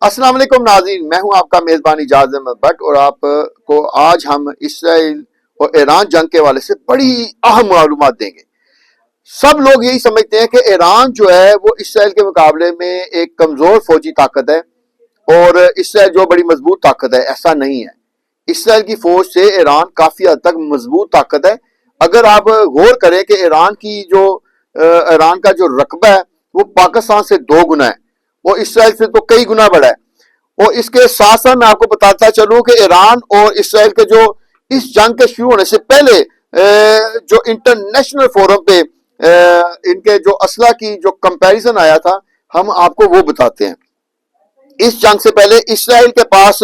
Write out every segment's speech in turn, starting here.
السلام علیکم ناظرین، میں ہوں آپ کا میزبان اجاز احمد بٹ، اور آپ کو آج ہم اسرائیل اور ایران جنگ کے حوالے سے بڑی اہم معلومات دیں گے۔ سب لوگ یہی سمجھتے ہیں کہ ایران جو ہے وہ اسرائیل کے مقابلے میں ایک کمزور فوجی طاقت ہے اور اسرائیل جو بڑی مضبوط طاقت ہے۔ ایسا نہیں ہے، اسرائیل کی فوج سے ایران کافی حد تک مضبوط طاقت ہے۔ اگر آپ غور کریں کہ ایران کا جو رقبہ ہے وہ پاکستان سے 2 گنا ہے اور اسرائیل سے تو کئی گنا بڑا ہے۔ اور اس کے ساتھ ساتھ میں آپ کو بتاتا چلوں کہ ایران اور اسرائیل کے جو اس جنگ کے شروع ہونے سے پہلے جو انٹرنیشنل فورم پہ ان کے جو اسلحہ کی جو کمپیریزن آیا تھا، ہم آپ کو وہ بتاتے ہیں۔ اس جنگ سے پہلے اسرائیل کے پاس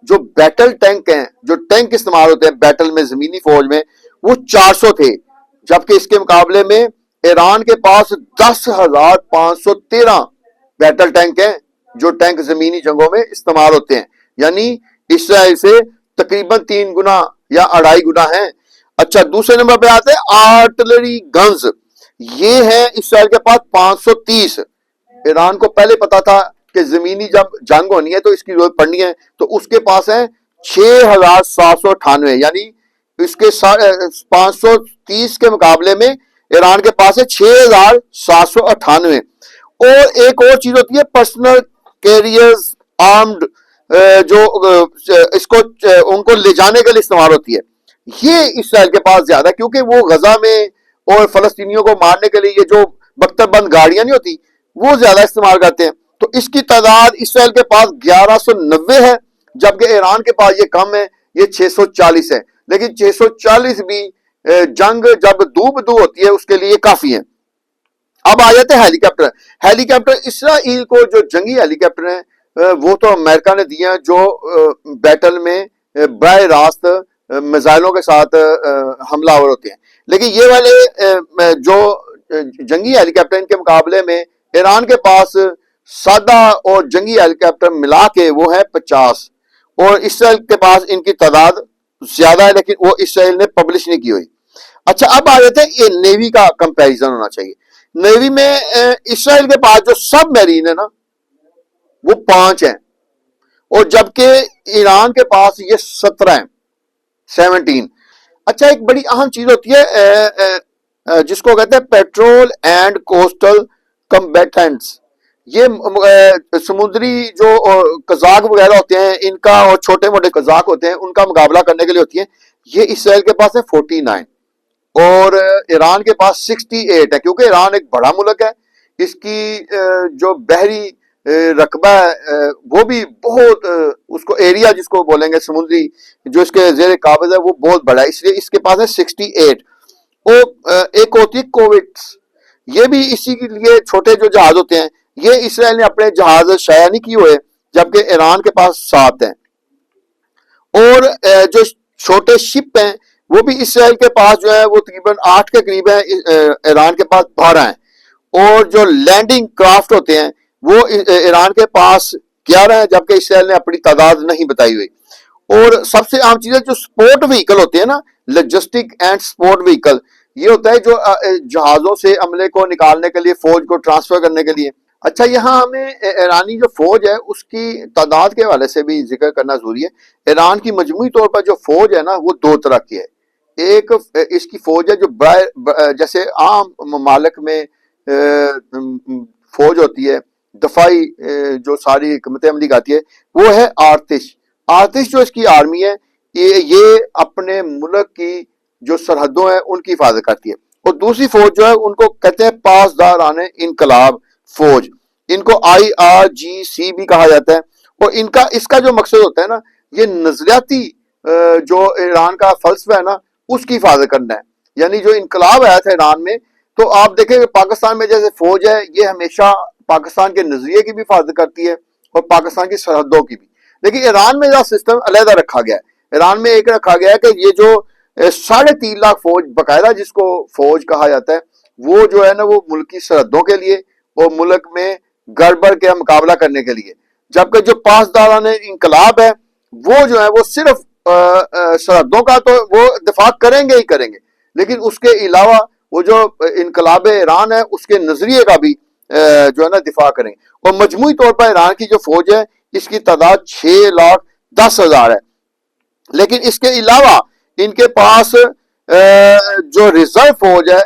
جو بیٹل ٹینک ہیں، جو ٹینک استعمال ہوتے ہیں بیٹل میں، زمینی فوج میں، وہ 400 تھے، جبکہ اس کے مقابلے میں ایران کے پاس 10,513 بیٹل ٹینک ہیں جو ٹینک زمینی جنگوں میں استعمال ہوتے ہیں، یعنی اسرائیل سے تقریباً 3 گنا یا 2.5 گنا ہیں۔ اچھا، دوسرے نمبر پہ آتے ہیں آرٹلری گنز۔ یہ ہے اسرائیل کے پاس 530۔ ایران کو پہلے پتا تھا کہ زمینی جب جنگ ہونی ہے تو اس کی ضرورت پڑنی ہے، تو اس کے پاس ہے 6,798، یعنی اس کے 530 کے مقابلے میں ایران کے پاس ہے 6,798۔ اور ایک اور چیز ہوتی ہے پرسنل کیریئرز آرمڈ، جو اس کو ان کو لے جانے کے لیے استعمال ہوتی ہے۔ یہ اسرائیل کے پاس زیادہ ہے، کیونکہ وہ غزہ میں اور فلسطینیوں کو مارنے کے لیے یہ جو بختر بند گاڑیاں نہیں ہوتی وہ زیادہ استعمال کرتے ہیں۔ تو اس کی تعداد اسرائیل کے پاس 1190 ہے، جبکہ ایران کے پاس یہ کم ہے، یہ 640 ہے۔ لیکن 640 بھی جنگ جب دو بدو ہوتی ہے اس کے لیے کافی ہے۔ اب آ جاتے ہیں ہیلی کاپٹر۔ ہیلی کاپٹر اسرائیل کو جو جنگی ہیلی کاپٹر ہیں وہ تو امریکہ نے دیا، جو بیٹل میں براہ راست میزائلوں کے ساتھ حملہ آور ہوتے ہیں۔ لیکن یہ والے جو جنگی ہیلی کاپٹر ان کے مقابلے میں ایران کے پاس سادہ اور جنگی ہیلی کاپٹر ملا کے وہ ہے 50، اور اسرائیل کے پاس ان کی تعداد زیادہ ہے، لیکن وہ اسرائیل نے پبلش نہیں کی ہوئی۔ اچھا، اب آ جاتے ہیں یہ نیوی کا کمپیریزن ہونا چاہیے۔ نیوی میں اسرائیل کے پاس جو سب میرین ہے نا وہ 5 ہیں، اور جبکہ ایران کے پاس یہ 17 ہیں، 17۔ اچھا، ایک بڑی اہم چیز ہوتی ہے جس کو کہتے ہیں پیٹرول اینڈ کوسٹل کمبیٹنٹس۔ یہ سمندری جو قزاق وغیرہ ہوتے ہیں ان کا، اور چھوٹے موٹے قزاق ہوتے ہیں ان کا مقابلہ کرنے کے لیے ہوتی ہیں۔ یہ اسرائیل کے پاس ہے 49، اور ایران کے پاس 68 ہے، کیونکہ ایران ایک بڑا ملک ہے، اس کی جو بحری رقبہ ہے وہ بھی بہت، اس کو ایریا جس کو بولیں گے سمندری جو اس کے زیر قابض ہے وہ بہت بڑا ہے، اس لیے اس کے پاس ہے 68۔ اور ایک ہوتی ہے کووٹس، یہ بھی اسی کے لیے چھوٹے جو جہاز ہوتے ہیں، یہ اسرائیل نے اپنے جہاز شائع نہیں کیے ہوئے، جبکہ ایران کے پاس 7 ہیں۔ اور جو چھوٹے شپ ہیں وہ بھی اسرائیل کے پاس جو ہے وہ تقریباً 8 کے قریب ہیں، ایران کے پاس 12 ہیں۔ اور جو لینڈنگ کرافٹ ہوتے ہیں وہ ایران کے پاس 11 ہیں، جبکہ اسرائیل نے اپنی تعداد نہیں بتائی ہوئی۔ اور سب سے عام چیز ہے جو سپورٹ وہیکل ہوتے ہیں نا، لاجسٹک اینڈ سپورٹ وہیکل، یہ ہوتا ہے جو جہازوں سے عملے کو نکالنے کے لیے، فوج کو ٹرانسفر کرنے کے لیے۔ اچھا، یہاں ہمیں ایرانی جو فوج ہے اس کی تعداد کے حوالے سے بھی ذکر کرنا ضروری ہے۔ ایران کی مجموعی طور پر جو فوج ہے نا وہ 2 طرح کی ہے۔ ایک اس کی فوج ہے جو جیسے عام ممالک میں فوج ہوتی ہے دفاعی، جو ساری حکمت عملی آتی ہے، وہ ہے آرتش۔ آرتش جو اس کی آرمی ہے یہ اپنے ملک کی جو سرحدوں ہیں ان کی حفاظت کرتی ہے۔ اور دوسری فوج جو ہے ان کو کہتے ہیں پاسداران انقلاب فوج، ان کو IRGC بھی کہا جاتا ہے۔ اور اس کا جو مقصد ہوتا ہے نا، یہ نظریاتی جو ایران کا فلسفہ ہے نا اس کی حفاظت کرنا ہے۔ یعنی جو انقلاب آیا تھا ایران میں، تو آپ دیکھیں کہ پاکستان میں جیسے فوج ہے یہ ہمیشہ پاکستان کے نظریے کی بھی حفاظت کرتی ہے اور پاکستان کی سرحدوں کی بھی، لیکن ایران میں یہ سسٹم علیحدہ رکھا گیا ہے۔ ایران میں ایک رکھا گیا ہے کہ یہ جو 3.5 لاکھ فوج باقاعدہ جس کو فوج کہا جاتا ہے، وہ جو ہے نا وہ ملک کی سرحدوں کے لیے اور ملک میں گڑبڑ کے مقابلہ کرنے کے لیے، جبکہ جو پاسداران انقلاب ہے وہ جو ہے وہ صرف سرحدوں کا تو وہ دفاع کریں گے ہی کریں گے، لیکن اس کے علاوہ وہ جو انقلاب ایران ہے اس کے نظریے کا بھی جو ہے نا دفاع کریں گے۔ اور مجموعی طور پر ایران کی جو فوج ہے اس کی تعداد 6,10,000 ہے. لیکن اس کے علاوہ ان کے پاس جو ریزرو فوج ہے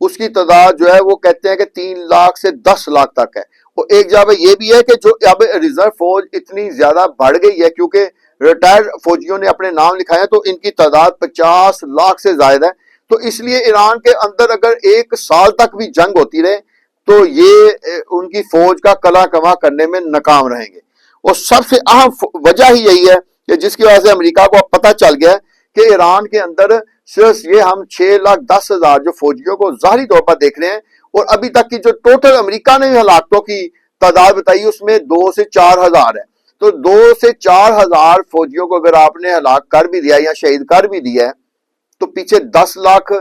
اس کی تعداد جو ہے وہ کہتے ہیں کہ 3 لاکھ سے 10 لاکھ تک ہے. اور ایک جگہ یہ بھی ہے کہ جو اب ریزرو فوج اتنی زیادہ بڑھ گئی ہے کیونکہ ریٹائرڈ فوجیوں نے اپنے نام لکھائے ہیں تو ان کی تعداد 50 لاکھ سے زائد ہے. تو اس لیے ایران کے اندر اگر 1 سال تک بھی جنگ ہوتی رہے تو یہ ان کی فوج کا قلع کما کرنے میں ناکام رہیں گے. اور سب سے اہم وجہ ہی یہی ہے کہ جس کی وجہ سے امریکہ کو پتہ چل گیا کہ ایران کے اندر صرف یہ ہم 6,10,000 جو فوجیوں کو ظاہری طور پر دیکھ رہے ہیں اور ابھی تک کی جو ٹوٹل امریکہ نے ہلاکتوں کی تعداد بتائی اس میں 2 سے 4 ہزار ہے. تو 2 سے 4 ہزار فوجیوں کو اگر آپ نے ہلاک کر بھی دیا یا شہید کر بھی دیا ہے تو پیچھے 10 لاکھ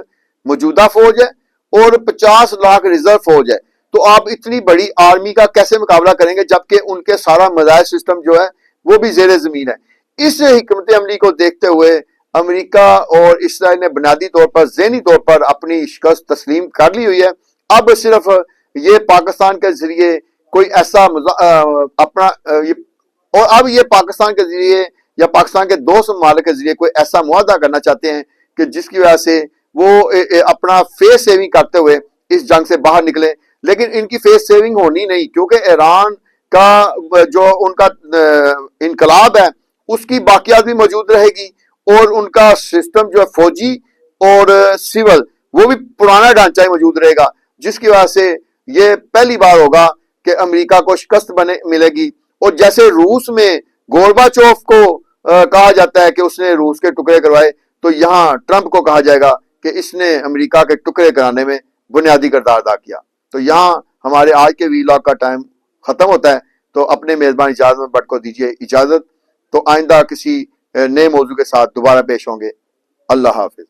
موجودہ فوج ہے اور 50 لاکھ ریزرو فوج ہے. تو آپ اتنی بڑی آرمی کا کیسے مقابلہ کریں گے جبکہ ان کے سارا میزائل سسٹم جو ہے وہ بھی زیر زمین ہے. اس حکمت عملی کو دیکھتے ہوئے امریکہ اور اسرائیل نے بنیادی طور پر ذہنی طور پر اپنی شکست تسلیم کر لی ہوئی ہے. اب صرف یہ پاکستان کے ذریعے کوئی ایسا اپنا اور اب یہ پاکستان کے ذریعے یا پاکستان کے دوست ممالک کے ذریعے کوئی ایسا معاہدہ کرنا چاہتے ہیں کہ جس کی وجہ سے وہ اپنا فیس سیونگ کرتے ہوئے اس جنگ سے باہر نکلیں. لیکن ان کی فیس سیونگ ہونی نہیں کیونکہ ایران کا جو ان کا انقلاب ہے اس کی باقیات بھی موجود رہے گی اور ان کا سسٹم جو ہے فوجی اور سول وہ بھی پرانا ڈھانچہ ہی موجود رہے گا جس کی وجہ سے یہ پہلی بار ہوگا کہ امریکہ کو شکست ملے گی. اور جیسے روس میں گورباچوف کو کہا جاتا ہے کہ اس نے روس کے ٹکڑے کروائے تو یہاں ٹرمپ کو کہا جائے گا کہ اس نے امریکہ کے ٹکڑے کرانے میں بنیادی کردار ادا کیا. تو یہاں ہمارے آج کے ویلاگ کا ٹائم ختم ہوتا ہے. تو اپنے میزبان اجازت بٹ کو دیجیے اجازت. تو آئندہ کسی نئے موضوع کے ساتھ دوبارہ پیش ہوں گے. اللہ حافظ.